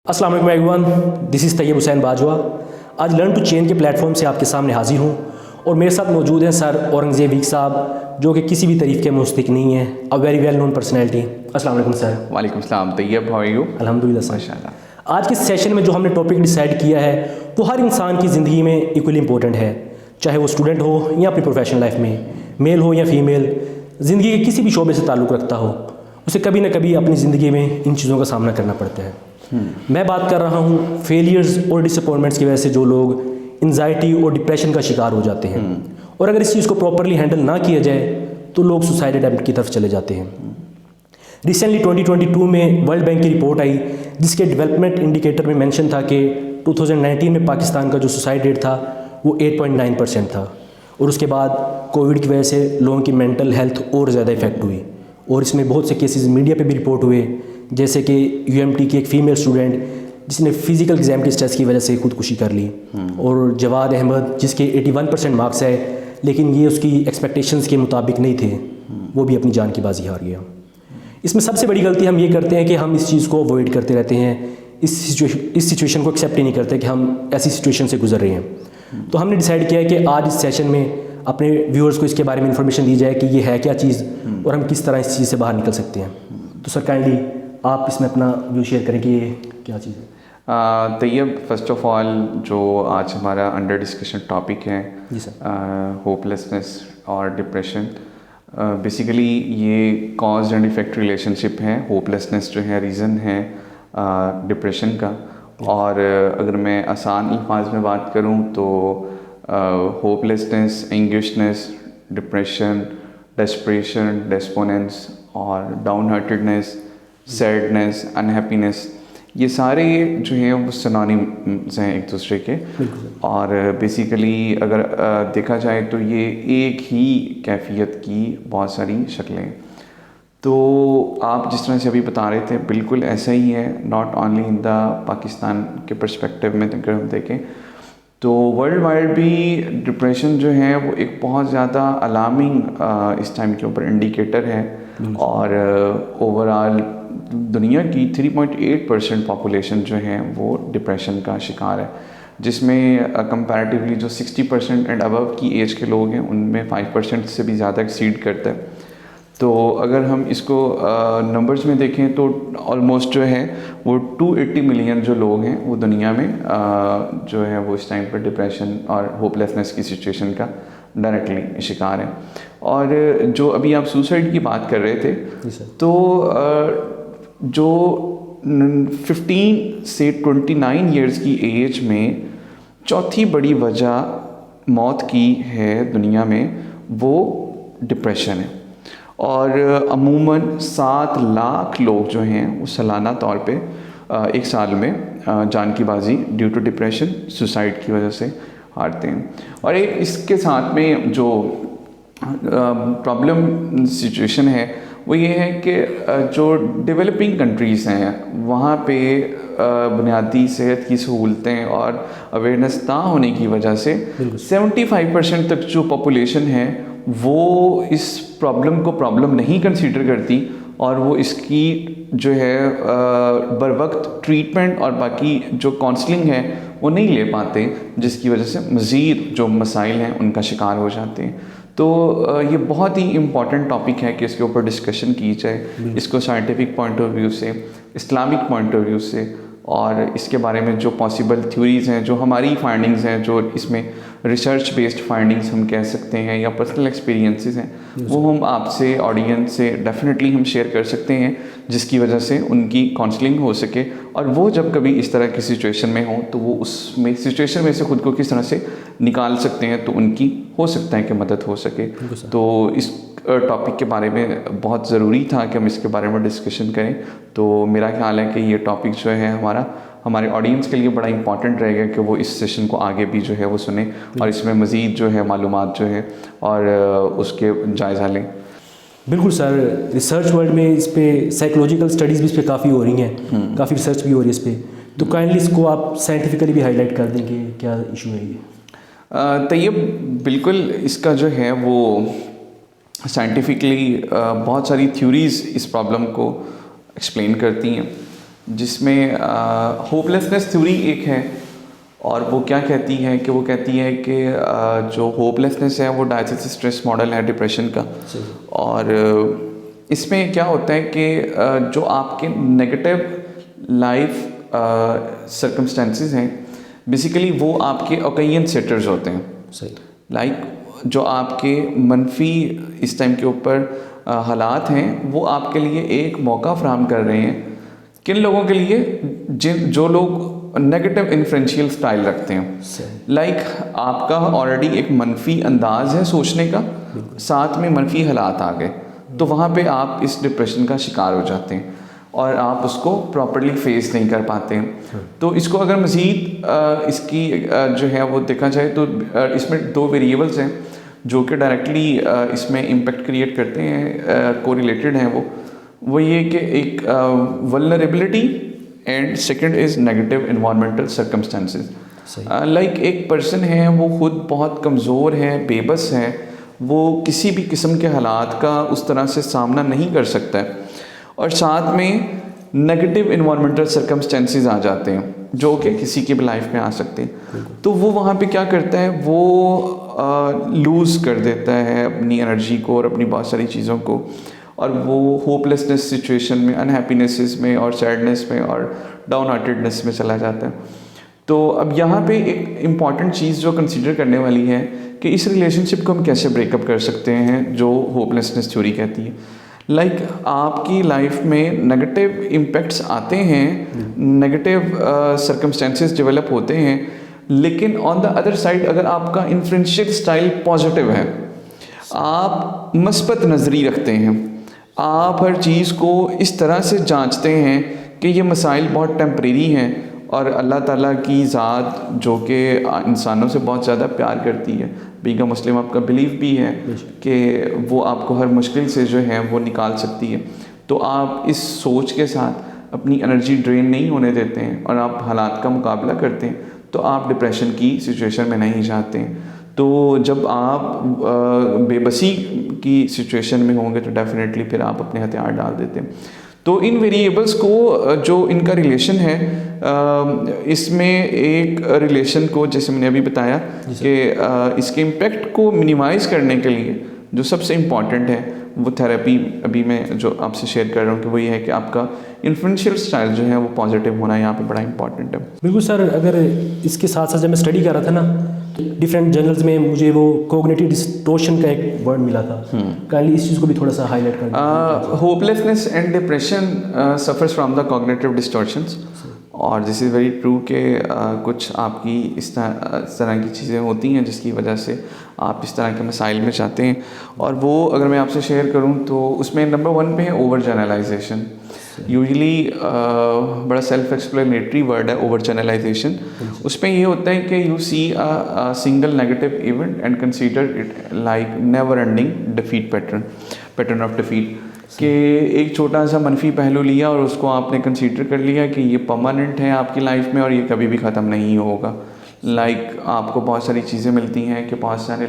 अस्सलाम वालेकुम everyone, this is Tayyab Hussain Bajwa. आज लर्न टू चेंज के प्लेटफॉर्म से आपके सामने हाजिर हूँ और मेरे साथ मौजूद हैं सर औरंगज़ेब वीक साहब, जो कि किसी भी तारीफ़ के मुस्तहिक़ नहीं है, a very well known personality. अस्सलाम वालेकुम सर। वालेकुम सलाम तैयब, हाउ आर यू? अल्हम्दुलिल्लाह सर। माशाल्लाह। आज के सेशन में जो हमने टॉपिक डिसाइड किया है वो हर इंसान की ज़िंदगी में इक्वली इंपॉर्टेंट है, चाहे वो स्टूडेंट हो या अपनी प्रोफेशनल लाइफ में, मेल हो या फीमेल, ज़िंदगी के किसी भी शोबे से ताल्लुक़ रखता हो, उसे कभी ना कभी अपनी ज़िंदगी में इन चीज़ों का सामना करना पड़ता है। मैं बात कर रहा हूँ फेलियर्स और डिसअपॉइंटमेंट्स की वजह से जो लोग एंजाइटी और डिप्रेशन का शिकार हो जाते हैं, और अगर इस चीज़ को प्रॉपरली हैंडल ना किया जाए तो लोग सुसाइड अटेम्प्ट की तरफ चले जाते हैं। रिसेंटली 2022 में वर्ल्ड बैंक की रिपोर्ट आई जिसके डेवलपमेंट इंडिकेटर में मेंशन था कि 2019 में पाकिस्तान का जो सुसाइड रेट था वो 8.9% था, और उसके बाद कोविड की वजह से लोगों की मेंटल हेल्थ और ज़्यादा इफेक्ट हुई, और इसमें बहुत से केसेस मीडिया पे भी रिपोर्ट हुए, जैसे कि यूएमटी की एक फ़ीमेल स्टूडेंट जिसने फिज़िकल एग्ज़ाम के स्ट्रेस की वजह से खुदकुशी कर ली, और जवाद अहमद जिसके 81% मार्क्स है लेकिन ये उसकी एक्सपेक्टेशंस के मुताबिक नहीं थे, वो भी अपनी जान की बाजी हार गया। इसमें सबसे बड़ी गलती हम ये करते हैं कि हम इस चीज़ को अवॉइड करते रहते हैं, इस सिचुएशन को एक्सेप्ट ही नहीं करते कि हम ऐसी सिचुएशन से गुजर रहे हैं। तो हमने डिसाइड किया है कि आज इस सेशन में अपने व्यूअर्स को इसके बारे में इंफॉर्मेशन दी जाए कि ये है क्या चीज़ और हम किस तरह इस चीज़ से बाहर निकल सकते हैं। तो सर काइंडली आप इसमें अपना व्यू शेयर करें कि ये क्या चीज़ है। तैयब, फर्स्ट ऑफ ऑल जो आज हमारा अंडर डिस्कशन टॉपिक है, जी सर, होपलेसनेस और डिप्रेशन, बेसिकली ये कॉज एंड इफेक्ट रिलेशनशिप है। होपलेसनेस जो है रीज़न है डिप्रेशन का, और अगर मैं आसान अल्फाज में बात करूँ तो होपलेसनेस, एंग्विशनेस, डिप्रेशन, डेस्परेशन, डेस्पोनेंस और डाउन हार्टेडनेस, सैडनेस, अनहैप्पीनेस, ये सारे जो हैं वो सिनोनिम्स हैं एक दूसरे के। और बेसिकली अगर देखा जाए तो ये एक ही कैफियत की बहुत सारी शक्लें। तो आप जिस तरह से अभी बता रहे थे बिल्कुल ऐसा ही है, not only in the Pakistan के पर्सपेक्टिव में अगर हम देखें तो वर्ल्ड वाइड भी डिप्रेशन जो है वो एक बहुत ज़्यादा अलार्मिंग इस टाइम के ऊपर इंडिकेटर है, और ओवरऑल दुनिया की 3.8% पॉपुलेशन जो है वो डिप्रेशन का शिकार है, जिसमें कंपैरेटिवली जो 60% एंड अबव की एज के लोग हैं उनमें 5% से भी ज़्यादा एक्सीड करता है। तो अगर हम इसको नंबर्स में देखें तो ऑलमोस्ट जो है वो 280 मिलियन जो लोग हैं वो दुनिया में जो है वो इस टाइम पर डिप्रेशन और होपलेसनेस की सिचुएशन का डायरेक्टली शिकार है। और जो अभी आप सुसाइड की बात कर रहे थे, तो जो 15 से 29 इयर्स की एज में चौथी बड़ी वजह मौत की है दुनिया में, वो डिप्रेशन है। और अमूमन 7 लाख लोग जो हैं वो सालाना तौर पे एक साल में जान की बाजी ड्यू टू डिप्रेशन, सुसाइड की वजह से हारते हैं। और एक इसके साथ में जो प्रॉब्लम सिचुएशन है वो ये है कि जो डेवलपिंग कंट्रीज़ हैं वहाँ पे बुनियादी सेहत की सहूलतें और अवेयरनेस ना होने की वजह से 75% तक जो पॉपुलेशन है वो इस प्रॉब्लम को प्रॉब्लम नहीं कंसीडर करती, और वो इसकी जो है बर वक्त ट्रीटमेंट और बाकी जो काउंसलिंग है वो नहीं ले पाते, जिसकी वजह से मज़ीद जो मसाइल हैं उनका शिकार हो जाते हैं। तो ये बहुत ही इम्पॉर्टेंट टॉपिक है कि इसके ऊपर डिस्कशन की जाए, इसको साइंटिफिक पॉइंट ऑफ व्यू से, इस्लामिक पॉइंट ऑफ व्यू से, और इसके बारे में जो पॉसिबल थ्योरीज़ हैं, जो हमारी फाइंडिंग्स हैं, जो इसमें रिसर्च बेस्ड फाइंडिंग्स हम कह सकते हैं या पर्सनल एक्सपीरियंसेस हैं, वो हम आपसे ऑडियंस से डेफिनेटली हम शेयर कर सकते हैं, जिसकी वजह से उनकी काउंसलिंग हो सके, और वो जब कभी इस तरह की सिचुएशन में हो तो वो उसमें सिचुएशन में से ख़ुद को किस तरह से निकाल सकते हैं, तो उनकी हो सकता है कि मदद हो सके। तो इस टॉपिक के बारे में बहुत ज़रूरी था कि हम इसके बारे में डिस्कशन करें। तो मेरा ख्याल है कि ये टॉपिक जो है हमारे ऑडियंस के लिए बड़ा इंपॉर्टेंट रहेगा कि वो इस सेशन को आगे भी जो है वो सुने और इसमें मज़ीद जो है मालूमात जो है और उसके जायज़ा लें। बिल्कुल सर, रिसर्च वर्ल्ड में इस पर साइकोलॉजिकल स्टडीज़ भी इस पर काफ़ी हो रही हैं, काफ़ी रिसर्च भी हो रही है इस पर, तो काइंडली इसको आप साइंटिफिकली भी हाईलाइट कर देंगे क्या इशू है ये। तैयब, बिल्कुल इसका जो है वो साइंटिफिकली बहुत सारी थ्योरीज़ इस प्रॉब्लम को एक्सप्लेन करती हैं। जिसमें होपलेसनेस थ्योरी एक है, और वो क्या कहती है कि जो होपलेसनेस है वो डायथिस स्ट्रेस मॉडल है डिप्रेशन का। और इसमें क्या होता है कि जो आपके नेगेटिव लाइफ सर्कमस्टेंसेस हैं, बेसिकली वो आपके ओकेजन सेटर्स होते हैं। सही। लाइक जो आपके मनफी इस टाइम के ऊपर हालात हैं, वो आपके लिए एक मौका फराहम कर रहे हैं। किन लोगों के लिए? जो लोग नेगेटिव इन्फ्लुएंशियल स्टाइल रखते हैं। लाइक आपका ऑलरेडी एक मनफी अंदाज है सोचने का, साथ में मनफी हालात आ गए, तो वहाँ पे आप इस डिप्रेशन का शिकार हो जाते हैं और आप उसको प्रॉपरली फेस नहीं कर पाते हैं। तो इसको अगर मज़ीद इसकी जो है वो देखा जाए तो इसमें 2 वेरिएबल्स हैं जो कि डायरेक्टली इसमें इम्पेक्ट क्रिएट करते हैं, कोरिलेटेड हैं वो ये कि एक vulnerability and second is negative environmental circumstances. Like एक पर्सन है, वो खुद बहुत कमज़ोर है, बेबस है, वो किसी भी किस्म के हालात का उस तरह से सामना नहीं कर सकता है, और साथ में नेगेटिव इन्वायरमेंटल सर्कमस्टेंसेस आ जाते हैं जो कि किसी की भी लाइफ में आ सकते हैं। तो वो वहाँ पे क्या करता है, वो लूज़ कर देता है अपनी एनर्जी को और अपनी बहुत सारी चीज़ों को, और वो होपलेसनेस सिचुएशन में, अनहैप्पीनेसेस में और सैडनेस में और डाउन हार्टेडनेस में चला जाता है। तो अब यहाँ पे एक इम्पॉर्टेंट चीज़ जो कंसीडर करने वाली है कि इस रिलेशनशिप को हम कैसे ब्रेकअप कर सकते हैं, जो होपलेसनेस थ्योरी कहती है। लाइक आपकी लाइफ में नेगेटिव इम्पैक्ट्स आते हैं, नेगेटिव सर्कमस्टेंसेस डेवलप होते हैं, लेकिन ऑन द अदर साइड अगर आपका इन्फ्लुएंशियल स्टाइल पॉजिटिव है, आप मस्बत नज़री रखते हैं, आप हर चीज़ को इस तरह से जांचते हैं कि ये मसाइल बहुत टेम्परेरी हैं और अल्लाह ताला की ज़ात जो कि इंसानों से बहुत ज़्यादा प्यार करती है, बीइंग अ मुस्लिम आपका बिलीव भी है कि वो आपको हर मुश्किल से जो है वो निकाल सकती है। तो आप इस सोच के साथ अपनी एनर्जी ड्रेन नहीं होने देते हैं और आप हालात का मुकाबला करते हैं, तो आप डिप्रेशन की सिचुएशन में नहीं जाते हैं। तो जब आप बेबसी की सिचुएशन में होंगे तो डेफिनेटली फिर आप अपने हथियार डाल देते हैं। तो इन वेरिएबल्स को जो इनका रिलेशन है, इसमें एक रिलेशन को जैसे मैंने अभी बताया कि इसके इम्पेक्ट को मिनिमाइज़ करने के लिए जो सबसे इम्पॉर्टेंट है वो थेरेपी अभी मैं जो आपसे शेयर कर रहा हूँ कि वो ये है कि आपका इन्फ्लुएंशियल स्टाइल जो है वो पॉजिटिव होना यहाँ पे बड़ा इंपॉर्टेंट है। बिल्कुल सर, अगर इसके साथ साथ जब मैं स्टडी कर रहा था ना, डिफरेंट जर्नल्स में मुझे वो कोग्निटिव डिस्टॉर्शन का एक वर्ड मिला था। काइंडली इस चीज़ को भी थोड़ा सा हाईलाइट कर। Hopelessness and depression suffers from the cognitive distortions, और दिस इज़ वेरी ट्रू कि कुछ आपकी इस तरह की चीज़ें होती हैं जिसकी वजह से आप इस तरह के मसाइल में जाते हैं। और वो अगर मैं आपसे शेयर करूं तो उसमें नंबर 1 पे है ओवर जनरलाइजेशन। यूजली बड़ा सेल्फ एक्सप्लेनेटरी वर्ड है ओवर जनरलाइजेशन। उसमें ये होता है कि you see a single negative event and consider it like never ending defeat pattern of defeat, कि एक छोटा सा मनफी पहलू लिया और उसको आपने कंसीडर कर लिया कि ये परमानेंट है आपकी लाइफ में और ये कभी भी ख़त्म नहीं होगा। लाइक आपको बहुत सारी चीज़ें मिलती हैं कि बहुत सारे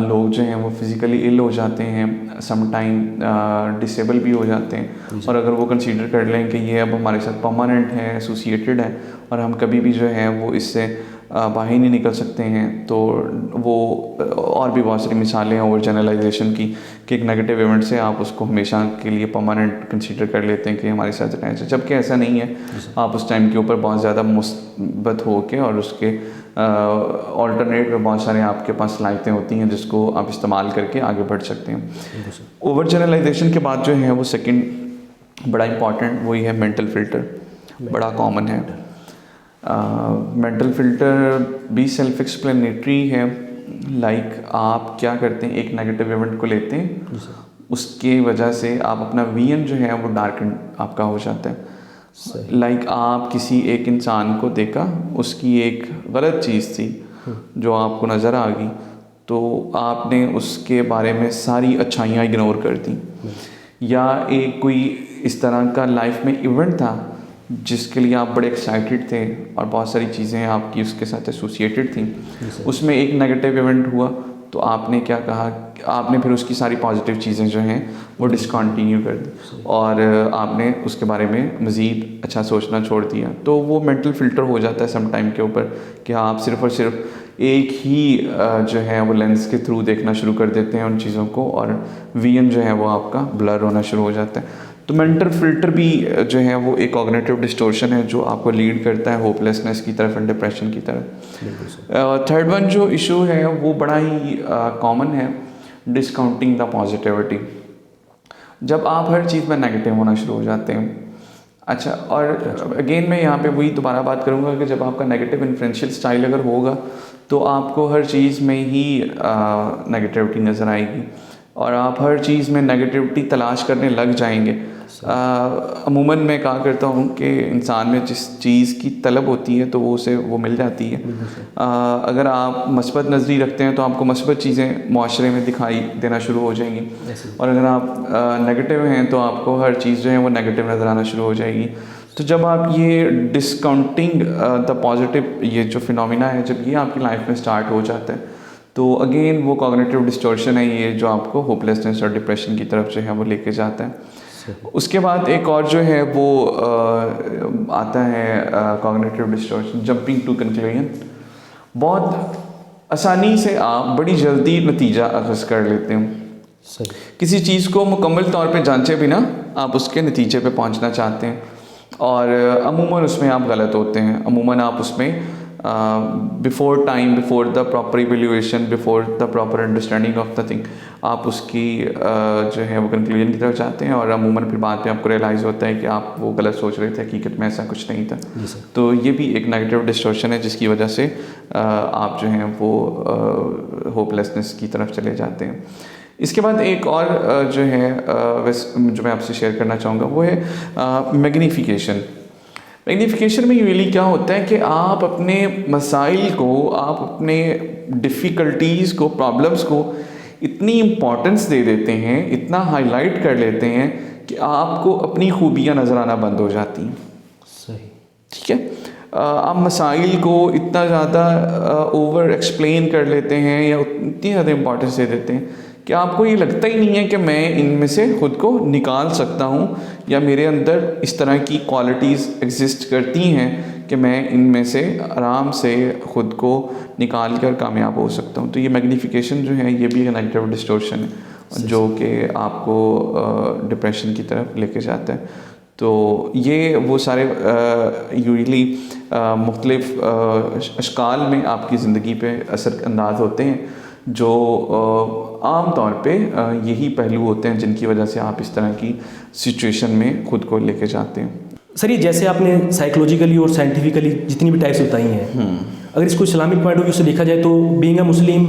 लोग जो हैं वो फिज़िकली इल हो जाते हैं, सम टाइम डिसेबल भी हो जाते हैं, और अगर वो कंसीडर कर लें कि ये अब हमारे साथ परमानेंट है, एसोसिएटेड है और हम कभी भी जो है वो इससे बाहर नहीं निकल सकते हैं, तो वो और भी बहुत सारी मिसालें हैं ओवर जनरलाइजेशन की कि एक नेगेटिव इवेंट से आप उसको हमेशा के लिए परमानेंट कंसीडर कर लेते हैं कि हमारे साथ अटैच है, जबकि ऐसा नहीं है। आप उस टाइम के ऊपर बहुत ज़्यादा मुस्बत हो के और उसके ऑल्टरनेट में बहुत सारे आपके पास सलाहियतें होती हैं जिसको आप इस्तेमाल करके आगे बढ़ सकते हैं। ओवर जनरलाइजेशन के बाद जो है वो सेकंड बड़ा इंपॉर्टेंट वही है मेंटल फ़िल्टर, बड़ा कॉमन है। मेंटल फ़िल्टर भी सेल्फ एक्सप्लेनेटरी है। लाइक आप क्या करते हैं, एक नेगेटिव इवेंट को लेते हैं, उसके वजह से आप अपना विजन जो है वो डार्कन आपका हो जाता है। लाइक आप किसी एक इंसान को देखा, उसकी एक गलत चीज़ थी जो आपको नज़र आ गई, तो आपने उसके बारे में सारी अच्छाइयाँ इग्नोर कर दी, या एक कोई इस तरह का लाइफ में इवेंट था जिसके लिए आप बड़े एक्साइटेड थे और बहुत सारी चीज़ें आपकी उसके साथ एसोसिएटेड थी, उसमें एक नेगेटिव इवेंट हुआ तो आपने क्या कहा, आपने फिर उसकी सारी पॉजिटिव चीज़ें जो हैं वो डिसकंटिन्यू कर दी और आपने उसके बारे में मज़ीद अच्छा सोचना छोड़ दिया। तो वो मेंटल फ़िल्टर हो जाता है सम टाइम के ऊपर कि हाँ, आप सिर्फ़ और सिर्फ एक ही जो है वो लेंस के थ्रू देखना शुरू कर देते हैं उन चीज़ों को, और विजन जो है वो आपका ब्लर होना शुरू हो जाता है। तो मेंटल फ़िल्टर भी जो है वो एक कॉग्निटिव डिस्टॉर्शन है जो आपको लीड करता है होपलेसनेस की तरफ एंड डिप्रेशन की तरफ। थर्ड वन जो इशू है वो बड़ा ही कॉमन है, डिस्काउंटिंग द पॉजिटिविटी। जब आप हर चीज़ में नेगेटिव होना शुरू हो जाते हैं। अच्छा, और अगेन मैं यहाँ पे वही दोबारा बात करूँगा कि जब आपका नेगेटिव इन्फ्लुएंशियल स्टाइल अगर होगा तो आपको हर चीज़ में ही नेगेटिविटी नज़र आएगी और आप हर चीज़ में नेगेटिविटी तलाश करने लग जाएंगे। अमूमन मैं कहा करता हूँ कि इंसान में जिस चीज़ की तलब होती है तो वो उसे वो मिल जाती है। अगर आप मस्बत नज़री रखते हैं तो आपको मस्बत चीज़ें माशरे में दिखाई देना शुरू हो जाएंगी, और अगर आप नेगेटिव हैं तो आपको हर चीज़ जो है वो नेगेटिव नज़र आना शुरू हो जाएगी। तो जब आप ये डिस्काउंटिंग द पॉजिटिव, ये जो फिनोमिना है, जब ये आपकी लाइफ में स्टार्ट हो जाता है तो अगेन वो कॉग्निटिव डिस्टॉर्शन है ये जो आपको होपलेसनेस और डिप्रेशन की तरफ जो है वो लेके जाता है। उसके बाद एक और जो है वो आता है cognitive distortion, jumping to conclusion. बहुत आसानी से आप बड़ी जल्दी नतीजा अखज़ कर लेते हैं। किसी चीज़ को मुकम्मल तौर पे जांचे बिना आप उसके नतीजे पे पहुंचना चाहते हैं और अमूमन उसमें आप गलत होते हैं। अमूमन आप उसमें before time, before the proper evaluation, before the proper understanding of the thing आप उसकी जो है वो कंक्लूजन की तरफ जाते हैं और अमूमन फिर बाद में आपको रियलाइज़ होता है कि आप वो गलत सोच रहे थे, हकीकत में ऐसा कुछ नहीं था। तो ये भी एक नेगेटिव डिस्टॉर्शन है जिसकी वजह से आप जो हैं वो होपलेसनेस की तरफ चले जाते हैं। इसके बाद एक और जो है जो मैं आपसे शेयर करना चाहूँगा वो है मैग्नीफिकेशन। मैग्नीफिकेशन में यूजुअली क्या होता है कि आप अपने मसाइल को, आप अपने डिफ़िकल्टीज़ को, प्रॉब्लम्स को इतनी इम्पोर्टेंस दे देते हैं, इतना हाईलाइट कर लेते हैं कि आपको अपनी खूबियाँ नज़र आना बंद हो जाती हैं। सही, ठीक है। आप मसाइल को इतना ज़्यादा ओवर एक्सप्लेन कर लेते हैं या इतनी ज़्यादा इम्पोर्टेंस दे देते हैं कि आपको ये लगता ही नहीं है कि मैं इनमें से ख़ुद को निकाल सकता हूँ या मेरे अंदर इस तरह की क्वालिटीज़ एग्जिस्ट करती हैं कि मैं इनमें से आराम से ख़ुद को निकाल कर कामयाब हो सकता हूँ। तो ये मैग्नीफिकेशन जो है ये भी एक नेगेटिव डिस्टॉर्शन है जो कि आपको डिप्रेशन की तरफ लेके जाता है। तो ये वो सारे यूजुअली मुख्तलिफ अशकाल में आपकी ज़िंदगी पे असर अंदाज होते हैं जो आम तौर पे यही पहलू होते हैं जिनकी वजह से आप इस तरह की सिचुएशन में खुद को लेके जाते हैं। सर ये जैसे आपने साइकोलॉजिकली और साइंटिफिकली जितनी भी टाइप्स बताई हैं, अगर इसको इस्लामिक पॉइंट ऑफ व्यू से देखा जाए तो बीइंग अ मुस्लिम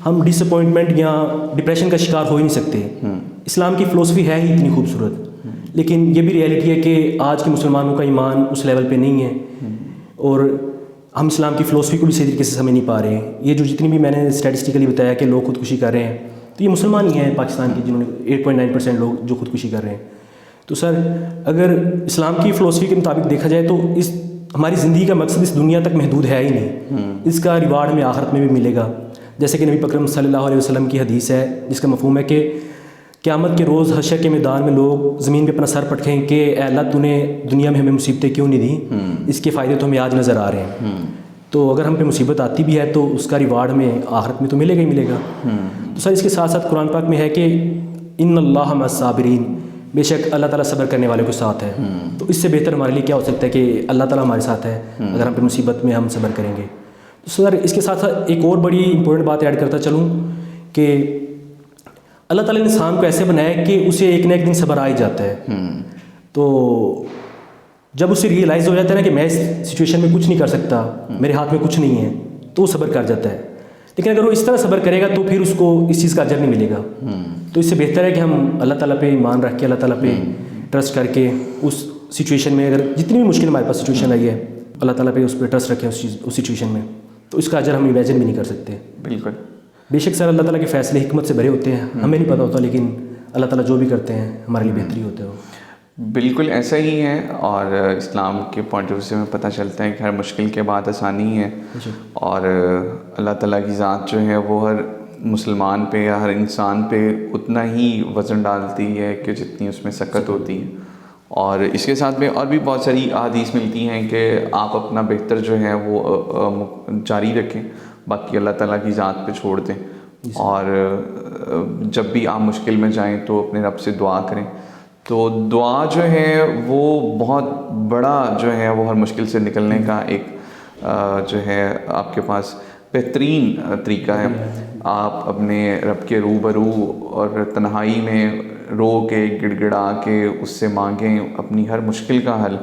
हम डिसअपॉइंटमेंट या डिप्रेशन का शिकार हो ही नहीं सकते। इस्लाम की फ़िलोसफी है ही इतनी खूबसूरत, लेकिन ये भी रियलिटी है कि आज के मुसलमानों का ईमान उस लेवल पे नहीं है और हम इस्लाम की फ़िलोसफी को भी सही तरीके से समझ नहीं पा रहे हैं। ये जो जितनी भी मैंने स्टैटिस्टिकली बताया कि लोग खुदकुशी कर रहे हैं, तो ये मुसलमान ही हैं पाकिस्तान के जिन्होंने 8.9% लोग जो खुदकुशी कर रहे हैं। तो सर अगर इस्लाम की फ़िलोसफी के मुताबिक देखा जाए तो इस हमारी ज़िंदगी का मकसद इस दुनिया तक महदूद है ही नहीं, इसका रिवार्ड हमें आखिरत में भी मिलेगा। जैसे कि नबी पकरम सल्लल्लाहु अलैहि वसल्लम की हदीस है जिसका मफ़हूम है कि क़यामत के रोज़ हशर के मैदान में लोग ज़मीन पे अपना सर पटकें कि अल्लाह तूने दुनिया में हमें मुसीबतें क्यों नहीं दी, इसके फ़ायदे तो हमें आज नज़र आ रहे हैं। तो अगर हम पे मुसीबत आती भी है तो उसका रिवार्ड हमें आखिरत में तो मिलेगा ही मिलेगा। तो सर इसके साथ साथ कुरान पाक में है कि इन्नल्लाह मस्साबिरीन, बेशक अल्लाह ताला सब्र करने वालों के साथ है। तो इससे बेहतर हमारे लिए क्या हो सकता है कि अल्लाह ताला हमारे साथ है अगर हम पे मुसीबत में हम सब्र करेंगे। तो सर इसके साथ साथ एक और बड़ी इंपॉर्टेंट बात ऐड करता चलूँ कि अल्लाह ताला ने इंसान को ऐसे बनाया कि उसे एक न एक दिन सब्र आ ही जाता है। तो जब उसे रियलाइज़ हो जाता है ना कि मैं इस सिचुएशन में कुछ नहीं कर सकता, मेरे हाथ में कुछ नहीं है, तो वो सब्र कर जाता है। लेकिन अगर वो इस तरह सब्र करेगा तो फिर उसको इस चीज़ का अजर नहीं मिलेगा। तो इससे बेहतर है कि हम अल्लाह ताला पे ईमान रख के, अल्लाह ताला पे ट्रस्ट करके उस सिचुएशन में, अगर जितनी भी मुश्किल हमारे पास सिचुएशन आई है, अल्लाह ताला पे उस पर ट्रस्ट रखें उस सिचुएशन में, तो इसका अजर हम इमेजिन भी नहीं कर सकते। बिल्कुल। बेशक सर अल्लाह ताला के फ़ैसले हिकमत से भरे होते हैं, हमें नहीं पता होता, लेकिन अल्लाह ताला जो भी करते हैं हमारे लिए बेहतरी होते हैं। बिल्कुल ऐसा ही है, और इस्लाम के पॉइंट ऑफ व्यू से हमें पता चलता है कि हर मुश्किल के बाद आसानी है और अल्लाह ताला की ज़ात जो है वो हर मुसलमान पे या हर इंसान पे उतना ही वज़न डालती है कि जितनी उसमें सकत होती है। और इसके साथ में और भी बहुत सारी अहादीस मिलती हैं कि आप अपना बेहतर जो है वो जारी रखें, बाकी अल्लाह ताला की ज़ात पे छोड़ दें। और जब भी आप मुश्किल में जाएं तो अपने रब से दुआ करें। तो दुआ जो है वो बहुत बड़ा जो है वो हर मुश्किल से निकलने का एक जो है आपके पास बेहतरीन तरीका है। आप अपने रब के रूबरू और तन्हाई में रो के गिड़गिड़ा के उससे मांगें अपनी हर मुश्किल का हल,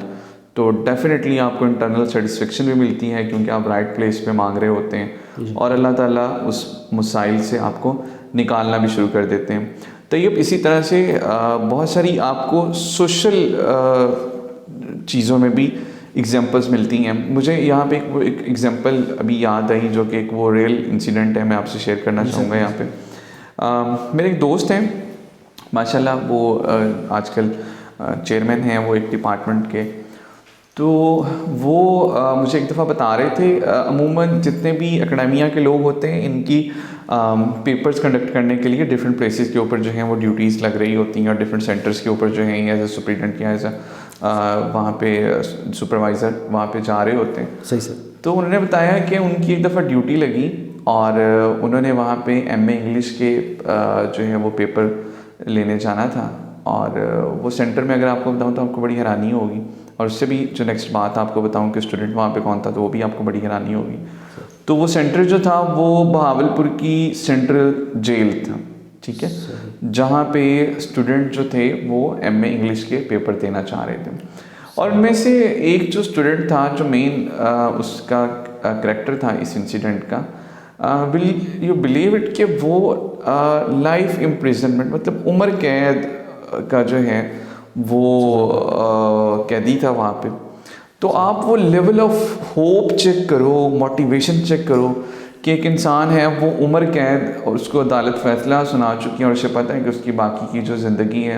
तो डेफिनेटली आपको इंटरनल सेटिस्फेक्शन भी मिलती है, क्योंकि आप राइट प्लेस पे मांग रहे होते हैं और अल्लाह ताला उस मसाइल से आपको निकालना भी शुरू कर देते हैं। तो ये इसी तरह से बहुत सारी आपको सोशल चीज़ों में भी एग्जांपल्स मिलती हैं। मुझे यहाँ पे एक एग्जांपल अभी याद आई जो कि एक वो रियल इंसिडेंट है, मैं आपसे शेयर करना चाहूँगा। यहाँ पे मेरे एक दोस्त हैं माशाल्लाह, वो आजकल चेयरमैन हैं वो एक डिपार्टमेंट के। तो वो मुझे एक दफ़ा बता रहे थे अमूमन जितने भी एकेडमिया के लोग होते हैं इनकी पेपर्स कंडक्ट करने के लिए डिफरेंट प्लेसेस के ऊपर जो हैं वो ड्यूटीज़ लग रही होती हैं और डिफरेंट सेंटर्स के ऊपर जो हैं एज ए सुपरिटेंडेंट या एज ए वहाँ पे सुपरवाइज़र वहाँ पे जा रहे होते हैं। सही सर। तो उन्होंने बताया कि उनकी एक दफ़ा ड्यूटी लगी और उन्होंने वहाँ पे एमए इंग्लिश के जो है वो पेपर लेने जाना था। और वो सेंटर में अगर आपको बताऊँ तो आपको बड़ी हैरानी होगी, और उससे भी जो नेक्स्ट बात आपको बताऊँ कि स्टूडेंट वहाँ पे कौन था तो वो भी आपको बड़ी हैरानी होगी। तो वो सेंटर जो था वो बहावलपुर की सेंट्रल जेल था, ठीक है, जहाँ पे स्टूडेंट जो थे वो एमए इंग्लिश के पेपर देना चाह रहे थे। और उनमें से एक जो स्टूडेंट था जो मेन उसका करैक्टर था इस इंसिडेंट का, विल यू बिलीव इट कि वो लाइफ इम्प्रिजनमेंट मतलब उम्र कैद का जो है वो कैदी था वहाँ पे। तो आप वो लेवल ऑफ होप चेक करो, मोटिवेशन चेक करो कि एक इंसान है वो उम्र कैद और उसको अदालत फ़ैसला सुना चुकी है और उसे पता है कि उसकी बाकी की जो ज़िंदगी है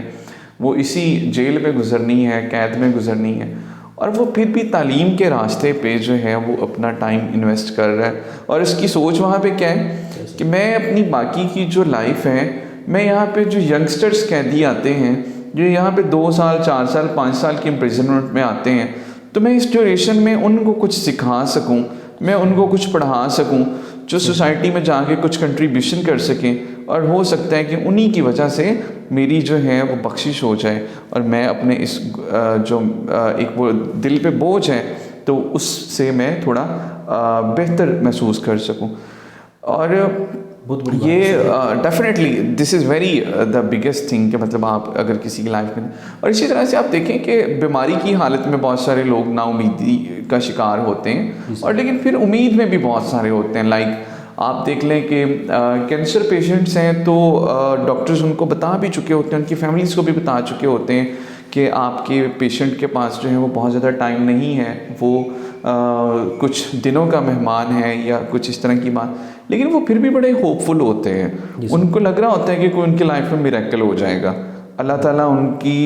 वो इसी जेल में गुजरनी है, कैद में गुजरनी है, और वो फिर भी तालीम के रास्ते पे जो है वो अपना टाइम इन्वेस्ट कर रहा है। और इसकी सोच वहाँ पे क्या है कि मैं अपनी बाकी की जो लाइफ है, मैं यहाँ पे जो यंगस्टर्स कैदी आते हैं जो यहाँ पे 2 साल 4 साल 5 साल के इम्प्रिजनमेंट में आते हैं, तो मैं इस ड्यूरेशन में उनको कुछ सिखा सकूँ, मैं उनको कुछ पढ़ा सकूँ जो सोसाइटी में जाके कुछ कंट्रीब्यूशन कर सकें, और हो सकता है कि उन्हीं की वजह से मेरी जो है वो बख्शिश हो जाए और मैं अपने इस जो एक वो दिल पे बोझ है तो उससे मैं थोड़ा बेहतर महसूस कर सकूं। और ये definitely this is very the biggest thing कि मतलब आप अगर किसी की लाइफ में, और इसी तरह से आप देखें कि बीमारी की हालत में बहुत सारे लोग नाउमीदी का शिकार होते हैं, और लेकिन फिर उम्मीद में भी बहुत सारे होते हैं। लाइक आप देख लें कि कैंसर पेशेंट्स हैं तो डॉक्टर्स उनको बता भी चुके होते हैं, उनकी फैमिलीज़ को भी बता चुके होते हैं कि आपके पेशेंट के पास जो है वो बहुत ज़्यादा टाइम नहीं है, वो कुछ दिनों का मेहमान है या कुछ इस तरह की बात, लेकिन वो फिर भी बड़े होपफुल होते हैं। उनको लग रहा होता है कि कोई उनकी लाइफ में मिरेकल हो जाएगा, अल्लाह ताला उनकी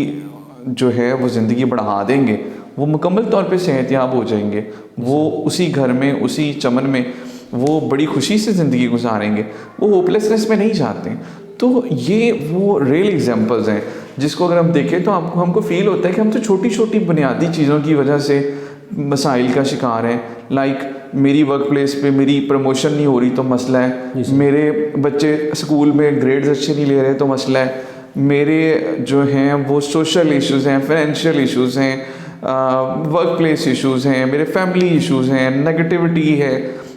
जो है वो ज़िंदगी बढ़ा देंगे, वो मुकम्मल तौर पे सेहतयाब हो जाएंगे, वो उसी घर में उसी चमन में वो बड़ी खुशी से ज़िंदगी गुजारेंगे, वो होपलेसनेस में नहीं जाते। तो ये वो रियल एग्जांपल्स हैं जिसको अगर हम देखें तो हमको फील होता है कि हम तो छोटी छोटी बुनियादी चीज़ों की वजह से मसाइल का शिकार हैं। लाइक मेरी वर्क प्लेस पे मेरी प्रमोशन नहीं हो रही तो मसला है, मेरे बच्चे स्कूल में ग्रेड्स अच्छे नहीं ले रहे तो मसला है, मेरे जो हैं वो सोशल इश्यूज़ हैं, फाइनेंशियल इश्यूज़ हैं, वर्क प्लेस इश्यूज़ हैं, मेरे फैमिली इश्यूज़ हैं, नेगेटिविटी है।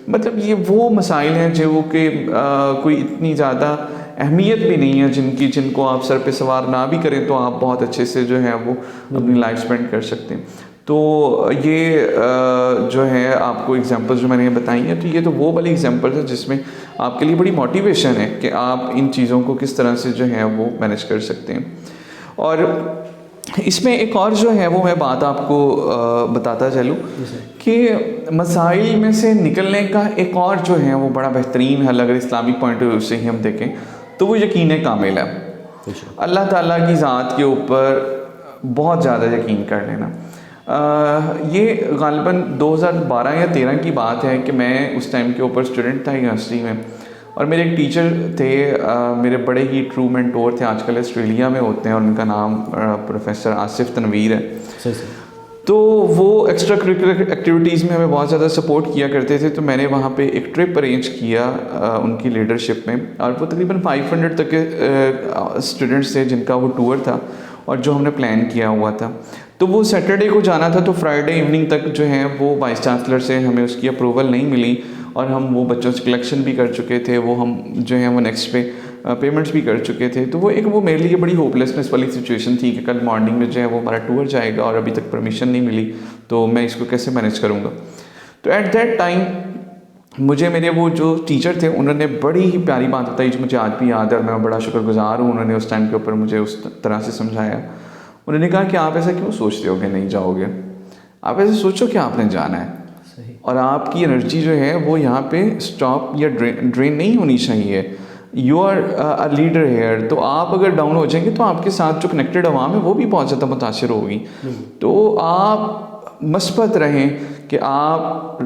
मतलब ये वो मसाइल हैं जो कि कोई इतनी ज़्यादा अहमियत भी नहीं है जिनको आप सर पे सवार ना भी करें तो आप बहुत अच्छे से जो है वो अपनी लाइफ स्पेंड कर सकते हैं। तो ये जो है आपको एग्जांपल्स जो मैंने बताई हैं, तो ये तो वो वाली एग्जांपल्स है जिसमें आपके लिए बड़ी मोटिवेशन है कि आप इन चीज़ों को किस तरह से जो है वो मैनेज कर सकते हैं। और इसमें एक और जो है वो मैं बात आपको बताता चलूँ कि मसाइल में से निकलने का एक और जो है वो बड़ा बेहतरीन हल अगर इस्लामिक पॉइंट ऑफ व्यू से ही हम देखें तो वो यकीन कामिल है। अल्लाह ताला की ज़ात के ऊपर बहुत ज़्यादा यकीन कर लेना। ये गालिबन 2012 या 13 की बात है कि मैं उस टाइम के ऊपर स्टूडेंट था यूनिवर्सिटी में, और मेरे एक टीचर थे, मेरे बड़े ही ट्रू मेंटोर थे, आजकल ऑस्ट्रेलिया में होते हैं, और उनका नाम प्रोफेसर आसिफ तनवीर है। सही सही। तो वो एक्स्ट्रा करिकुलर एक्टिविटीज़ में हमें बहुत ज़्यादा सपोर्ट किया करते थे। तो मैंने वहाँ पे एक ट्रिप अरेंज किया उनकी लीडरशिप में, और वो तकरीबन 500 तक के स्टूडेंट्स थे जिनका वो टूर था और जो हमने प्लान किया हुआ था। तो वो सैटरडे को जाना था, तो फ्राइडे इवनिंग तक जो है वो वाइस चांसलर से हमें उसकी अप्रूवल नहीं मिली, और हम वो बच्चों से कलेक्शन भी कर चुके थे, वो हम जो है वो नेक्स्ट पे पेमेंट्स भी कर चुके थे। तो वो मेरे लिए बड़ी होपलेसनेस वाली सिचुएशन थी कि कल मॉर्निंग में जो है वो हमारा टूर जाएगा और अभी तक परमिशन नहीं मिली, तो मैं इसको कैसे मैनेज करूँगा। तो एट दैट टाइम मुझे मेरे वो जो टीचर थे उन्होंने बड़ी ही प्यारी बात बताई जो मुझे आज भी याद है, और मैं बड़ा शुक्रगुजार हूँ। उन्होंने उस टाइम के ऊपर मुझे उस तरह से समझाया। उन्होंने कहा कि आप ऐसा क्यों सोचते हो कि नहीं जाओगे, आप ऐसे सोचो कि आपने जाना है, और आपकी एनर्जी जो है वो यहाँ पे स्टॉप या ड्रेन नहीं होनी चाहिए। You are a leader here, तो आप अगर डाउन हो जाएंगे तो आपके साथ जो कनेक्टेड आवाम है वो भी बहुत ज़्यादा मुतासर होगी। तो आप मस्बत रहें कि आप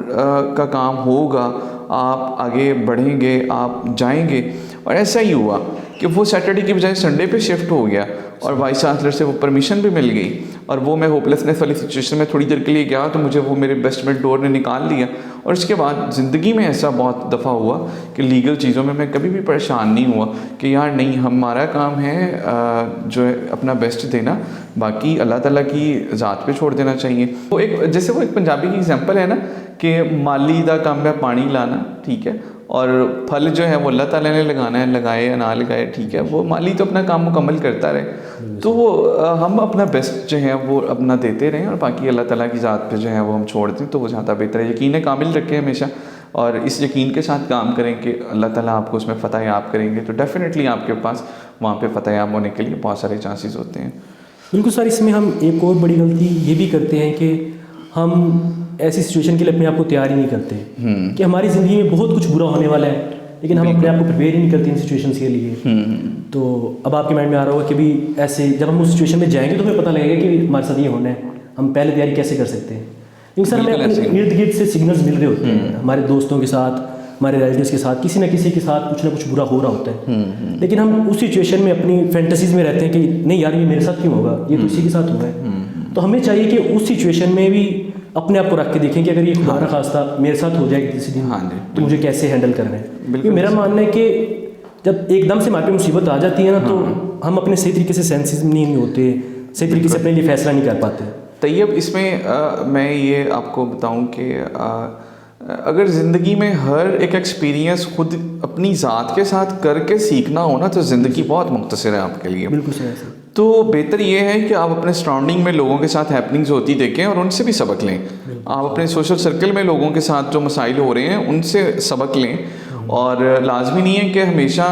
का काम होगा, आप आगे बढ़ेंगे, आप जाएंगे। और ऐसा ही हुआ कि वो सैटरडे की बजाय संडे पे शिफ्ट हो गया, और वाइस चांसलर से वो परमिशन भी मिल गई, और वो मैं होपलेसनेस वाली सिचुएशन में थोड़ी देर के लिए गया तो मुझे वो मेरे बेस्ट मेंटोर ने निकाल लिया। और उसके बाद ज़िंदगी में ऐसा बहुत दफ़ा हुआ कि लीगल चीज़ों में मैं कभी भी परेशान नहीं हुआ कि यार नहीं, हमारा काम है जो है अपना बेस्ट देना, बाकी अल्लाह ताला की ज़ात पे छोड़ देना चाहिए। वो एक पंजाबी की एग्जांपल है ना कि माली दा काम है पानी लाना, ठीक है, और फल जो है वो अल्लाह ताला ने लगाना है, लगाए या ना लगाए, ठीक है, वो माली तो अपना काम मुकम्मल करता रहे। तो वो हम अपना बेस्ट जो है वो अपना देते रहें, और बाकी अल्लाह ताला की ज़ात पे जो है वो हम छोड़ दें तो वो ज़्यादा बेहतर है। यकीन कामिल रखें हमेशा, और इस यकीन के साथ काम करें कि अल्लाह ताला आपको उसमें फ़तह याब करेंगे, तो डेफिनेटली आपके पास वहाँ पे फ़तह याब होने के लिए बहुत सारे चांसेस होते हैं। बिल्कुल सर, इसमें हम एक और बड़ी गलती ये भी करते हैं कि हम ऐसी सिचुएशन के लिए अपने आप को तैयार ही नहीं करते कि हमारी ज़िंदगी में बहुत कुछ बुरा होने वाला है, लेकिन हम अपने आप को प्रिपेयर ही नहीं करते इन सिचुएशंस के लिए। तो अब आपके माइंड में आ रहा होगा कि भी ऐसे जब हम उस सिचुएशन में जाएंगे तो हमें पता लगेगा कि हमारे साथ ये होना है, हम पहले तैयारी कैसे कर सकते हैं। लेकिन सर हमें अपने इर्द गिर्द से सिग्नल्स मिल रहे होते हैं, हमारे दोस्तों के साथ, हमारे रिलेटिव्स के साथ, किसी न किसी के साथ कुछ ना कुछ बुरा हो रहा होता है, लेकिन हम उस सिचुएशन में अपनी फैंटेसीज में रहते हैं कि नहीं यार ये मेरे साथ क्यों होगा, ये तो इसी के साथ हुआ है। तो हमें चाहिए कि उस सिचुएशन में भी अपने आप को रख के देखें कि अगर ये खुदा ना खास्ता मेरे साथ हो जाए किसी दिन, तो मुझे कैसे हैंडल करना है। क्योंकि मेरा मानना है कि जब एकदम से हमारे पे मुसीबत आ जाती है ना, तो हम अपने सही तरीके से सेंसिटिव नहीं होते, सही तरीके से अपने लिए फैसला नहीं कर पाते। तैयब, इसमें मैं ये आपको बताऊं कि अगर ज़िंदगी में हर एक एक्सपीरियंस खुद अपनी ज़ात के साथ करके सीखना हो ना, तो ज़िंदगी बहुत मुख्तसर है आपके लिए। बिल्कुल सही है। तो बेहतर ये है कि आप अपने सराउंडिंग में लोगों के साथ हैपनिंग्स होती देखें और उनसे भी सबक लें। आप अपने सोशल सर्कल में लोगों के साथ जो मसाइल हो रहे हैं उनसे सबक लें, और लाजमी नहीं है कि हमेशा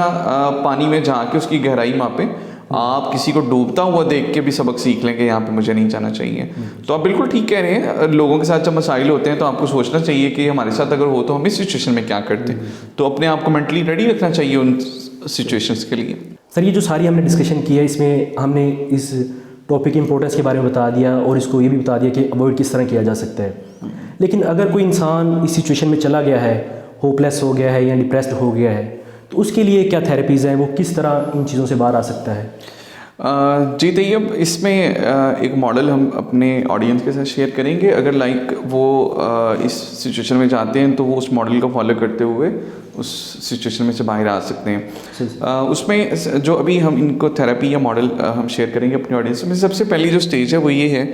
पानी में जाके उसकी गहराई मापें। आप किसी को डूबता हुआ देख के भी सबक सीख लें कि यहाँ पे मुझे नहीं जाना चाहिए। तो आप बिल्कुल ठीक कह रहे हैं, लोगों के साथ जब मसाइल होते हैं तो आपको सोचना चाहिए कि हमारे साथ अगर हो तो हम इस सिचुएशन में क्या करते हैं। तो अपने आप को मेंटली रेडी रखना चाहिए उन सिचुएशंस के लिए। सर ये जो सारी हमने डिस्कशन की है, इसमें हमने इस टॉपिक की इंपॉर्टेंस के बारे में बता दिया, और इसको ये भी बता दिया कि अवॉइड किस तरह किया जा सकता है। लेकिन अगर कोई इंसान इस सिचुएशन में चला गया है, होपलेस हो गया है या डिप्रेस्ड हो गया है, तो उसके लिए क्या थेरेपीज़ हैं, वो किस तरह इन चीज़ों से बाहर आ सकता है? जी तैयब, इसमें एक मॉडल हम अपने ऑडियंस के साथ शेयर करेंगे। अगर वो इस सिचुएशन में जाते हैं तो वो उस मॉडल को फॉलो करते हुए उस सिचुएशन में से बाहर आ सकते हैं। उसमें जो अभी हम इनको थेरेपी या मॉडल हम शेयर करेंगे अपने ऑडियंस में, सबसे पहली जो स्टेज है वो ये है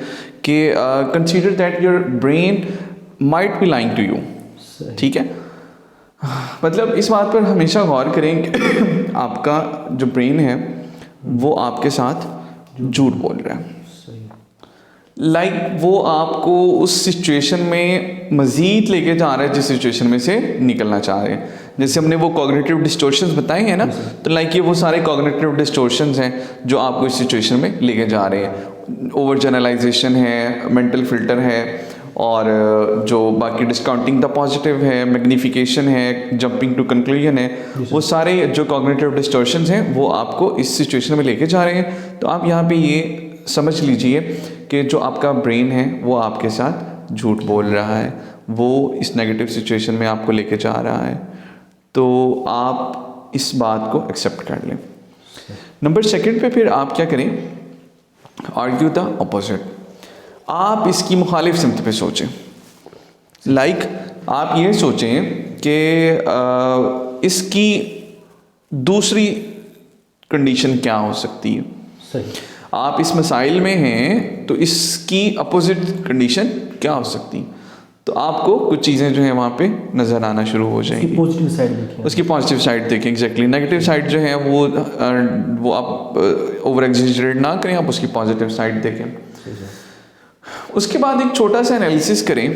कि consider that your brain might be lying to you. ठीक है, मतलब इस बात पर हमेशा गौर करें कि आपका जो ब्रेन है वो आपके साथ झूठ बोल रहा है। वो आपको उस सिचुएशन में मज़ीद लेके जा रहा है जिस सिचुएशन में से निकलना चाह रहे हैं। जैसे हमने वो कॉग्निटिव डिस्टोर्शंस बताए हैं ना, तो ये वो सारे कॉग्निटिव डिस्टोर्शंस हैं जो आपको इस सिचुएशन में लेके जा रहे हैं। ओवर जनरलाइजेशन है, मेंटल फिल्टर है, और जो बाकी डिस्काउंटिंग द पॉजिटिव है, मैग्निफिकेशन है, जंपिंग टू कंक्लूजन है, वो सारे जो कॉग्निटिव डिस्टॉर्शंस हैं वो आपको इस सिचुएशन में लेके जा रहे हैं। तो आप यहाँ पे ये समझ लीजिए कि जो आपका ब्रेन है वो आपके साथ झूठ बोल रहा है, वो इस नेगेटिव सिचुएशन में आपको लेके जा रहा है। तो आप इस बात को एक्सेप्ट कर लें। नंबर सेकंड पे फिर आप क्या करें, आर्ग्यू द अपोजिट। आप इसकी मुखालिफ सिमत पे सोचें। लाइक आप ये सोचें कि इसकी दूसरी कंडीशन क्या हो सकती है। सही। आप इस मसाइल में हैं तो इसकी अपोजिट कंडीशन क्या हो सकती है, तो आपको कुछ चीज़ें जो है वहाँ पे नज़र आना शुरू हो जाएंगी। पॉजिटिव साइड देखें, उसकी पॉजिटिव साइड देखें। एग्जैक्टली। नेगेटिव साइड जो है वो आप ओवर एग्जेजरेट ना करें, आप उसकी पॉजिटिव साइड देखें। उसके बाद एक छोटा सा एनालिसिस करें,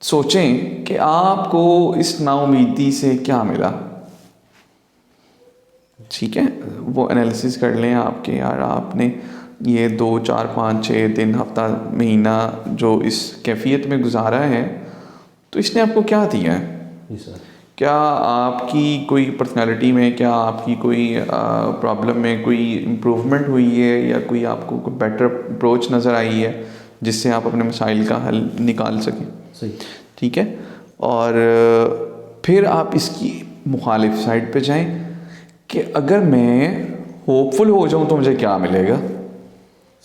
सोचें कि आपको इस नाउमीदी से क्या मिला। ठीक है, वो एनालिसिस कर लें आपके, यार आपने ये 2, 4, 5, 6 दिन, हफ्ता, महीना जो इस कैफियत में गुजारा है, तो इसने आपको क्या दिया है। जी सर। क्या आपकी कोई पर्सनालिटी में, क्या आपकी कोई प्रॉब्लम में कोई इम्प्रूवमेंट हुई है, या कोई आपको कोई बेटर अप्रोच नज़र आई है जिससे आप अपने मसाइल का हल निकाल सकें। सही। ठीक है, और फिर आप इसकी मुखालिफ साइड पे जाएं कि अगर मैं होपफुल हो जाऊं तो मुझे क्या मिलेगा।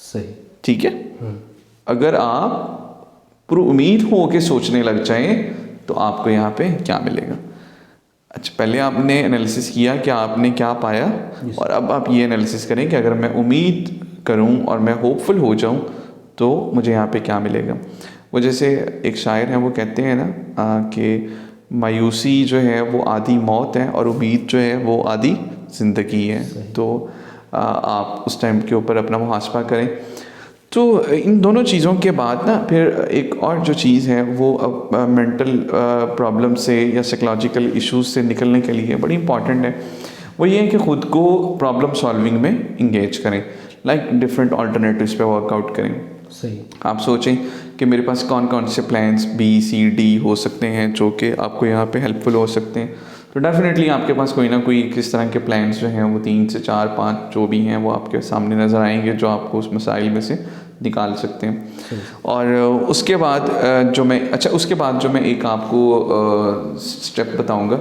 सही। ठीक है, अगर आप पूरी उम्मीद हो के सोचने लग जाएं तो आपको यहाँ पे क्या मिलेगा। अच्छा, पहले आपने एनालिसिस किया कि आपने क्या पाया, और अब आप ये एनालिसिस करें कि अगर मैं उम्मीद करूं और मैं होपफुल हो जाऊं तो मुझे यहाँ पे क्या मिलेगा। वो जैसे एक शायर हैं, वो कहते हैं ना कि मायूसी जो है वो आधी मौत है और उम्मीद जो है वो आधी ज़िंदगी है। तो आप उस टाइम के ऊपर अपना मुहासबा करें। तो इन दोनों चीज़ों के बाद ना फिर एक और जो चीज़ है वो मेंटल प्रॉब्लम से या साइकोलॉजिकल इश्यूज से निकलने के लिए बड़ी इंपॉर्टेंट है। वो ये है कि ख़ुद को प्रॉब्लम सॉल्विंग में इंगेज करें, लाइक डिफरेंट अल्टरनेटिव्स पे वर्कआउट करें। सही। आप सोचें कि मेरे पास कौन कौन से प्लान्स B, C, D हो सकते हैं जो कि आपको यहाँ पे हेल्पफुल हो सकते हैं। तो डेफिनेटली आपके पास कोई ना कोई किस तरह के प्लान्स जो हैं वो 3 से 4, 5 जो भी हैं वो आपके सामने नज़र आएंगे जो आपको उस मसाइल में से निकाल सकते हैं। और उसके बाद उसके बाद जो मैं एक आपको स्टेप बताऊंगा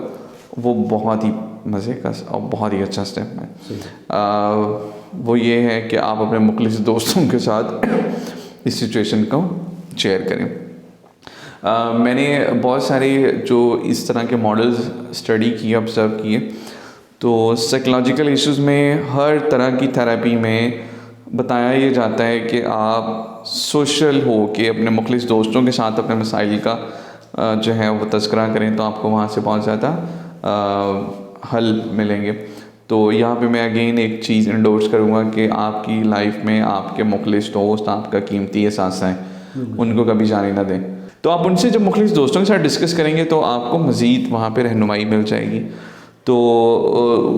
वो बहुत ही मज़े का और बहुत ही अच्छा स्टेप है। वो ये है कि आप अपने मुखलिस दोस्तों के साथ इस सिचुएशन को शेयर करें। मैंने बहुत सारे जो इस तरह के मॉडल्स स्टडी किए, ऑब्ज़र्व किए, तो साइकोलॉजिकल इश्यूज़ में हर तरह की थेरेपी में बताया ये जाता है कि आप सोशल हो के अपने मुखलिस दोस्तों के साथ अपने मसाइल का जो है वो तज़किरा करें तो आपको वहाँ से बहुत ज़्यादा हल मिलेंगे। तो यहाँ पे मैं अगेन एक चीज़ इंडोर्स करूँगा कि आपकी लाइफ में आपके मुखलिस दोस्त आपका कीमती एहसास है, उनको कभी जाने ना दें। तो आप उनसे जब मुखलिस दोस्तों के साथ डिस्कस करेंगे तो आपको मज़ीद वहाँ पे रहनुमाई मिल जाएगी। तो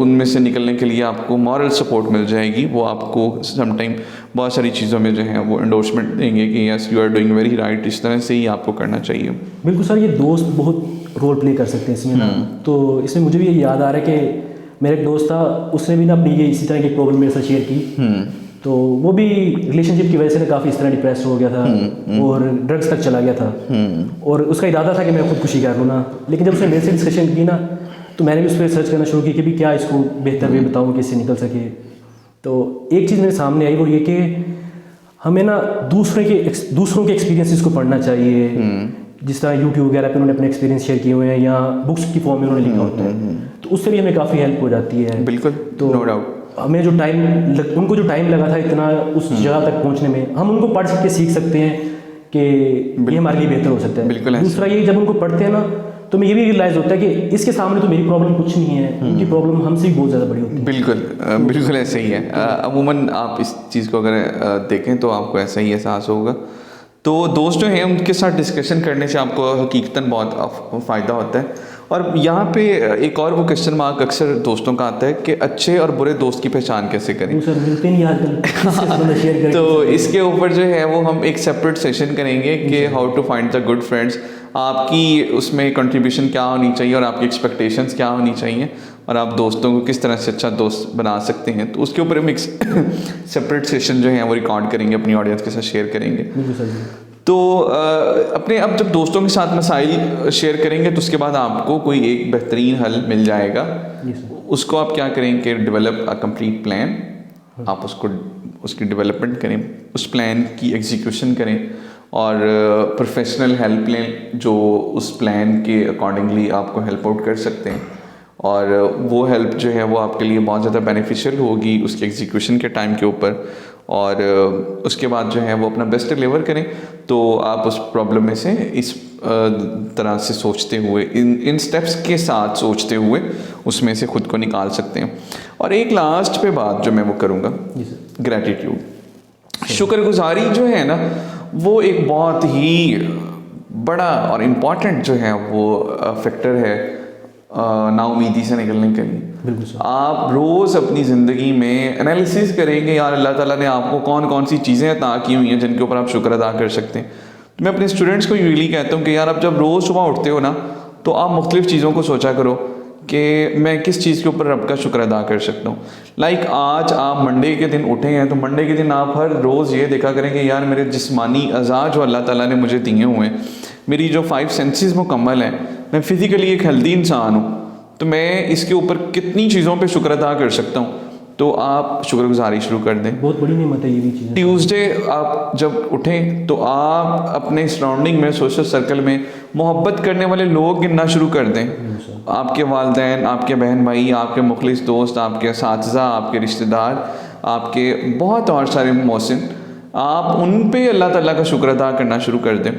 उनमें से निकलने के लिए आपको मॉरल सपोर्ट मिल जाएगी। वो आपको समटाइम बहुत सारी चीज़ों में जो है वो एंडोर्समेंट देंगे कि yes you are doing very right, इस तरह से ही आपको करना चाहिए। बिल्कुल सर, ये दोस्त बहुत रोल प्ले कर सकते हैं इसमें ना। तो इसमें मुझे भी ये याद आ रहा है कि मेरा एक दोस्त था, उसने भी ना अपनी ये इसी तरह की प्रॉब्लम मेरे साथ शेयर की। तो वो भी रिलेशनशिप की वजह से ना काफ़ी इस तरह डिप्रेस हो गया था और ड्रग्स तक चला गया था। और उसका इरादा था कि मैं खुदकुशी कर लूँ ना, लेकिन जब उसने मेरे से डिस्कशन की ना तो मैंने भी उस पर सर्च करना शुरू की कि भी क्या इसको बेहतर वे बताऊँ कि इससे निकल सके। तो एक चीज़ मेरे सामने आई, वो ये कि हमें ना दूसरों के एक्सपीरियंसेस को पढ़ना चाहिए। जिस तरह यूट्यूब वगैरह पे उन्होंने अपने एक्सपीरियंस शेयर किए हुए हैं या बुक्स की फॉर्म में उन्होंने लिखा होता है, तो उससे भी हमें काफ़ी हेल्प हो जाती है। बिल्कुल, तो नो डाउट। हमें उनको जो टाइम लगा था इतना उस जगह तक पहुंचने में, हम उनको पढ़ के सीख सकते हैं कि ये हमारे लिए बेहतर हो सकता है। बिल्कुल। दूसरा ये, जब उनको पढ़ते हैं ना तो हमें ये भी रियलाइज़ होता है कि इसके सामने तो मेरी प्रॉब्लम कुछ नहीं है, उनकी प्रॉब्लम हमसे भी बहुत ज़्यादा बड़ी होती है। बिल्कुल ऐसे ही है। अमूमन आप इस चीज़ को अगर देखें तो आपको ऐसा ही एहसास होगा। तो दोस्त जो हैं उनके साथ डिस्कशन करने से आपको हकीकतन बहुत फ़ायदा होता है। और यहाँ पे एक और वो क्वेश्चन मार्क अक्सर दोस्तों का आता है कि अच्छे और बुरे दोस्त की पहचान कैसे करें। सर मिलते नहीं आजकल। तो इसके ऊपर जो है वो हम एक सेपरेट सेशन करेंगे कि how to find the good friends. आपकी उसमें कंट्रीब्यूशन क्या होनी चाहिए और आपकी एक्सपेक्टेशंस क्या होनी चाहिए और आप दोस्तों को किस तरह से अच्छा दोस्त बना सकते हैं। तो उसके ऊपर हम एक सेपरेट सेशन जो है वो रिकॉर्ड करेंगे, अपनी ऑडियंस के साथ शेयर करेंगे। बिल्कुल सर। तो अपने अब जब दोस्तों के साथ मसाइल शेयर करेंगे तो उसके बाद आपको कोई एक बेहतरीन हल मिल जाएगा। उसको आप क्या करें कि डेवलप अ कंप्लीट प्लान, आप उसको उसकी डेवलपमेंट करें, उस प्लान की एग्जीक्यूशन करें और प्रोफेशनल हेल्प लें जो उस प्लान के अकॉर्डिंगली आपको हेल्प आउट कर सकते हैं। और वो हेल्प जो है वो आपके लिए बहुत ज़्यादा बेनिफिशियल होगी उसके एग्जीक्यूशन के टाइम के ऊपर। और उसके बाद जो है वो अपना बेस्ट डिलीवर करें। तो आप उस प्रॉब्लम में से इस तरह से सोचते हुए, इन स्टेप्स के साथ सोचते हुए उसमें से खुद को निकाल सकते हैं। और एक लास्ट पे बात जो मैं वो करूँगा, ग्रैटिट्यूड, शुक्रगुजारी जो है ना वो एक बहुत ही बड़ा और इम्पॉर्टेंट जो है वो फैक्टर है नाउमीदी से निकलने के लिए। बिल्कुल सर। आप रोज़ अपनी ज़िंदगी में एनालिसिस करेंगे यार अल्लाह ताला ने आपको कौन कौन सी चीज़ें अता की हुई हैं जिनके ऊपर आप शुक्र अदा कर सकते हैं। तो मैं अपने स्टूडेंट्स को यूजली कहता हूँ कि यार आप जब रोज़ सुबह उठते हो ना तो आप मुख्तलिफ़ चीज़ों को सोचा करो कि मैं किस चीज़ के ऊपर रब का शुक्र अदा कर सकता हूँ। लाइक आज आप मंडे के दिन उठे हैं तो मंडे के दिन आप हर रोज़ ये देखा करें कि यार मेरे जिस्मानी अज़ा जो अल्लाह ताला ने मुझे दिए हुए हैं, मेरी जो 5 सेंसेस मुकम्मल हैं, मैं फ़िज़िकली एक हेल्दी इंसान हूँ, तो मैं इसके ऊपर कितनी चीज़ों पे शुक्र अदा कर सकता हूँ। तो आप शुक्रगुजारी शुरू कर दें। बहुत बड़ी नेमत है ये भी चीज़। ट्यूसडे आप जब उठें तो आप अपने सराउंडिंग में, सोशल सर्कल में मोहब्बत करने वाले लोग गिनना शुरू कर दें। आपके वालिदैन, आपके बहन भाई, आपके मुखलिस दोस्त, आपके असातिज़ा, आपके रिश्तेदार, आपके बहुत और सारे मोहसिन, आप उन पे अल्लाह ताला का शुक्र अदा करना शुरू कर दें।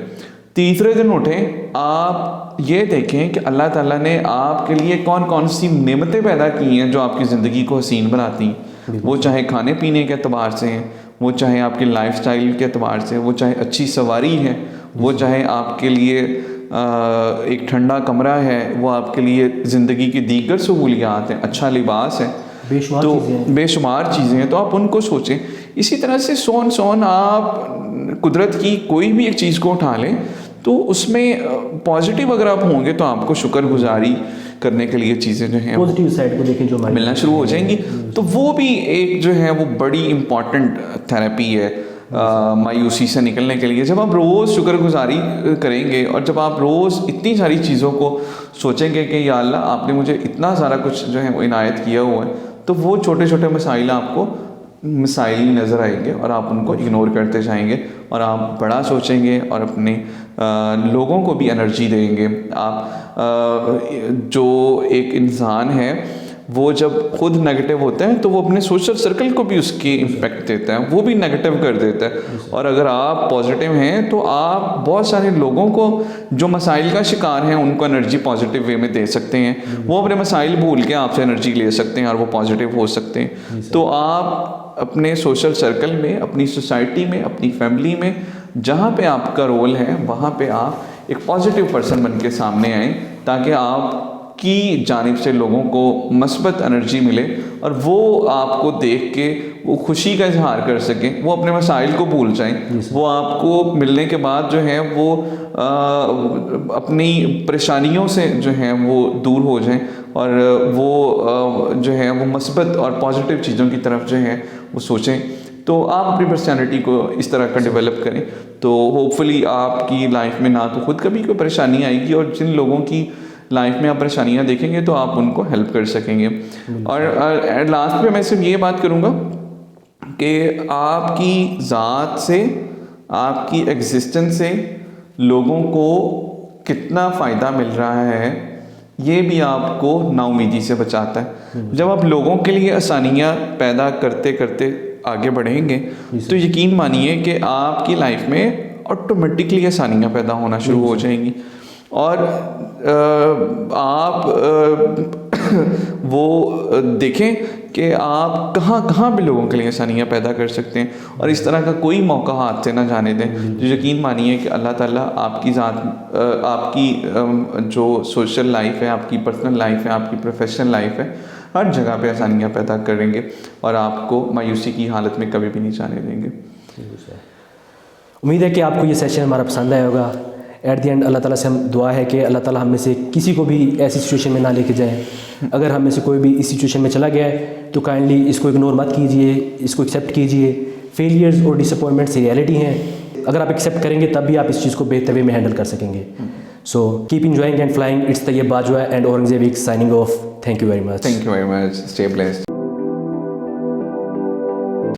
तीसरे दिन उठें, आप ये देखें कि अल्लाह ताला ने आपके लिए कौन कौन सी नेमतें पैदा की हैं जो आपकी ज़िंदगी को हसीन बनाती हैं। वो चाहे खाने पीने के अतबार से हैं, वो चाहे आपकी लाइफस्टाइल के अतबार से, वो चाहे अच्छी सवारी है, वो चाहे आपके लिए एक ठंडा कमरा है, वो आपके लिए ज़िंदगी की दीगर सहूलियात हैं, अच्छा लिबास है, तो बेशुमार चीज़ें हैं। तो आप उनको सोचें। इसी तरह से सोन आप कुदरत की कोई भी एक चीज़ को उठा लें तो उसमें पॉजिटिव अगर आप होंगे तो आपको शुक्रगुजारी करने के लिए चीज़ें जो हैं पॉजिटिव साइड को देखें जो मिलना शुरू हो जाएंगी। तो वो भी एक जो है वो बड़ी इम्पॉर्टेंट थेरेपी है मायूसी से निकलने के लिए। जब आप रोज़ शुक्रगुजारी करेंगे और जब आप रोज़ इतनी सारी चीज़ों को सोचेंगे कि या अल्लाह आपने मुझे इतना सारा कुछ जो है वो इनायत किया हुआ है, तो वो छोटे छोटे मसाइल आपको मसाइल नज़र आएंगे और आप उनको इग्नोर करते जाएंगे और आप बड़ा सोचेंगे और अपने लोगों को भी एनर्जी देंगे। आप जो एक इंसान है वो जब खुद नेगेटिव होता है तो वो अपने सोशल सर्कल को भी उसकी इम्पेक्ट देता है, वो भी नेगेटिव कर देता है। और अगर आप पॉजिटिव हैं तो आप बहुत सारे लोगों को जो मसाइल का शिकार हैं उनको एनर्जी पॉजिटिव वे में दे सकते हैं। वो अपने मसाइल भूल के आपसे एनर्जी ले सकते हैं और वो पॉजिटिव हो सकते हैं। तो आप अपने सोशल सर्कल में, अपनी सोसाइटी में, अपनी फैमिली में जहाँ पे आपका रोल है वहाँ पे आप एक पॉजिटिव पर्सन बन के सामने आएँ ताकि आप की जानिब से लोगों को मस्बत एनर्जी मिले और वो आपको देख के वो खुशी का इजहार कर सकें, वो अपने मसाइल को भूल जाएं, वो आपको मिलने के बाद जो है वो अपनी परेशानियों से जो है वो दूर हो जाएं और वो जो है वो मस्बत और पॉजिटिव चीज़ों की तरफ जो है वो सोचें। तो आप अपनी पर्सनैलिटी को इस तरह का डेवलप करें तो होपफुली आपकी लाइफ में ना तो खुद कभी कोई परेशानी आएगी और जिन लोगों की लाइफ में आप परेशानियां देखेंगे तो आप उनको हेल्प कर सकेंगे। और लास्ट में मैं सिर्फ ये बात करूँगा कि आपकी ज़ात से, आपकी एग्जिस्टेंस से लोगों को कितना फ़ायदा मिल रहा है ये भी आपको नाउमीदी से बचाता है। जब आप लोगों के लिए आसानियाँ पैदा करते करते आगे बढ़ेंगे तो यकीन मानिए कि आपकी लाइफ में ऑटोमेटिकली आसानियाँ पैदा होना शुरू हो जाएंगी और आप वो देखें कि आप कहाँ भी लोगों के लिए आसानियाँ पैदा कर सकते हैं और इस तरह का कोई मौका हाथ से ना जाने दें। जो यकीन मानिए कि अल्लाह ताला आपकी ज़ात, आपकी जो सोशल लाइफ है, आपकी पर्सनल लाइफ है, आपकी प्रोफेशनल लाइफ है, हर जगह पे आसानियाँ पैदा करेंगे और आपको मायूसी की हालत में कभी भी नहीं जाने देंगे। उम्मीद है कि आपको ये सेशन हमारा पसंद आया होगा। एट द एंड अल्लाह ताला से हम दुआ है कि अल्लाह ताला हम में से किसी को भी ऐसी सिचुएशन में ना लेके जाए। अगर हम में से कोई भी इस सिचुएशन में चला गया है तो काइंडली इसको इग्नोर मत कीजिए, इसको एक्सेप्ट कीजिए। फेलियर्स और डिसअपॉइंटमेंट्स रियलिटी हैं। अगर आप एक्सेप्ट करेंगे तब भी आप इस चीज़ को बेहतर वे में हैंडल कर सकेंगे. So keep enjoying and flying. It's Tayyab Bajwa and Aurangzeb signing off. Thank you very much. Thank you very much. Stay blessed.